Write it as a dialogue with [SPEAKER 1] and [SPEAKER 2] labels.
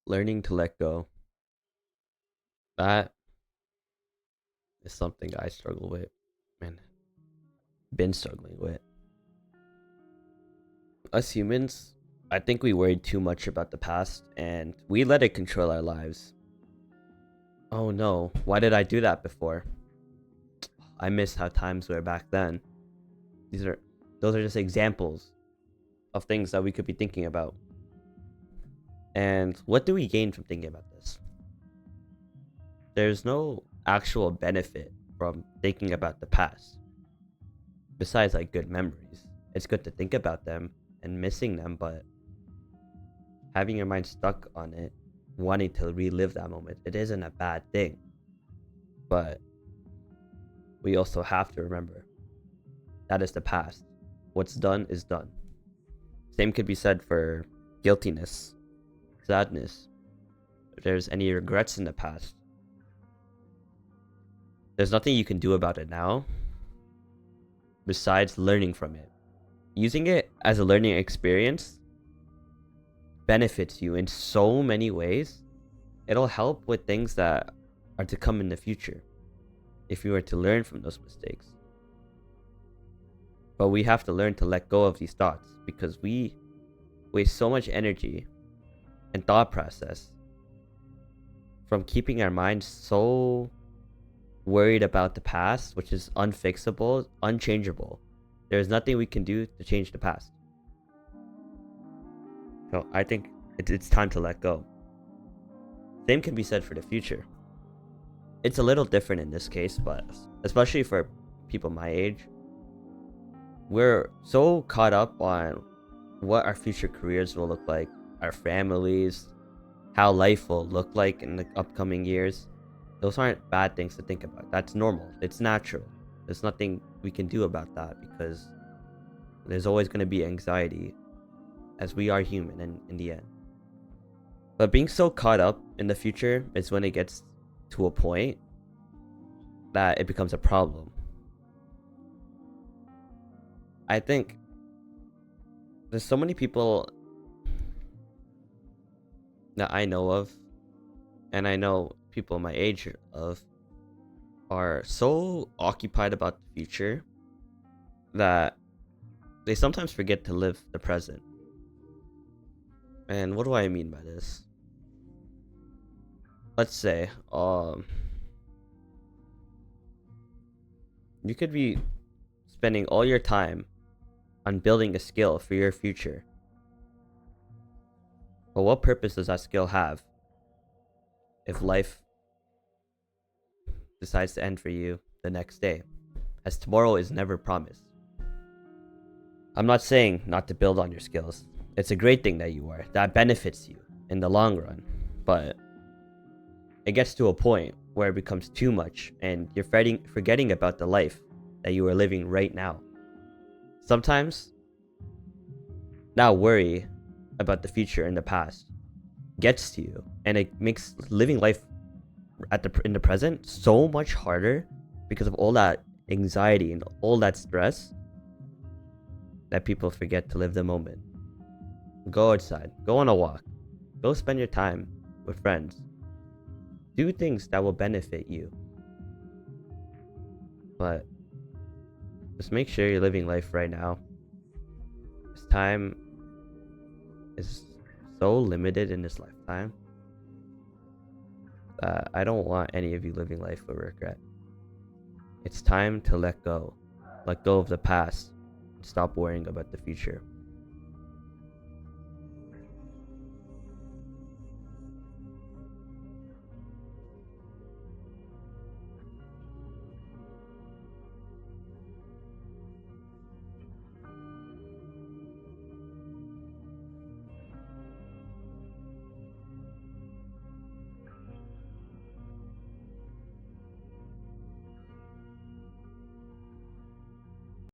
[SPEAKER 1] Learning to let go. That is something I struggle with and been struggling with. Us humans, I think we worry too much about the past and we let it control our lives. Oh no, why did I do that before? I miss how times were back then. These are those are just examples of things that we could be thinking about. And what do we gain from thinking about this? There's no actual benefit from thinking about the past besides like good memories. It's good to think about them and missing them, but having your mind stuck on it, wanting to relive that moment, it isn't a bad thing. But we also have to remember that is the past. What's done is done. Same could be said for guiltiness, sadness. If there's any regrets in the past, there's nothing you can do about it now besides learning from it. Using it as a learning experience benefits you in so many ways. It'll help with things that are to come in the future if you were to learn from those mistakes. But we have to learn to let go of these thoughts because we waste so much energy and thought process from keeping our minds so worried about the past, which is unfixable, unchangeable. There's nothing we can do to change the past. So I think it's time to let go. Same can be said for the future. It's a little different in this case, but especially for people my age, we're so caught up on what our future careers will look like, our families, how life will look like in the upcoming years. Those aren't bad things to think about. That's normal. It's natural. There's nothing we can do about that because there's always going to be anxiety as we are human in the end. But being so caught up in the future is when it gets to a point that it becomes a problem. I think there's so many people that I know of, and I know people my age of, are so occupied about the future that they sometimes forget to live the present. And what do I mean by this? Let's say, you could be spending all your time on building a skill for your future. But what purpose does that skill have if life decides to end for you the next day? As tomorrow is never promised. I'm not saying not to build on your skills. It's a great thing that you are. That benefits you in the long run. But it gets to a point where it becomes too much and you're forgetting about the life that you are living right now. Sometimes that worry about the future and the past gets to you and it makes living life in the present so much harder because of all that anxiety and all that stress that people forget to live the moment. Go outside, go on a walk, go spend your time with friends, do things that will benefit you. But just make sure you're living life right now. This time is so limited in this lifetime that I don't want any of you living life with regret. It's time to let go of the past, and stop worrying about the future.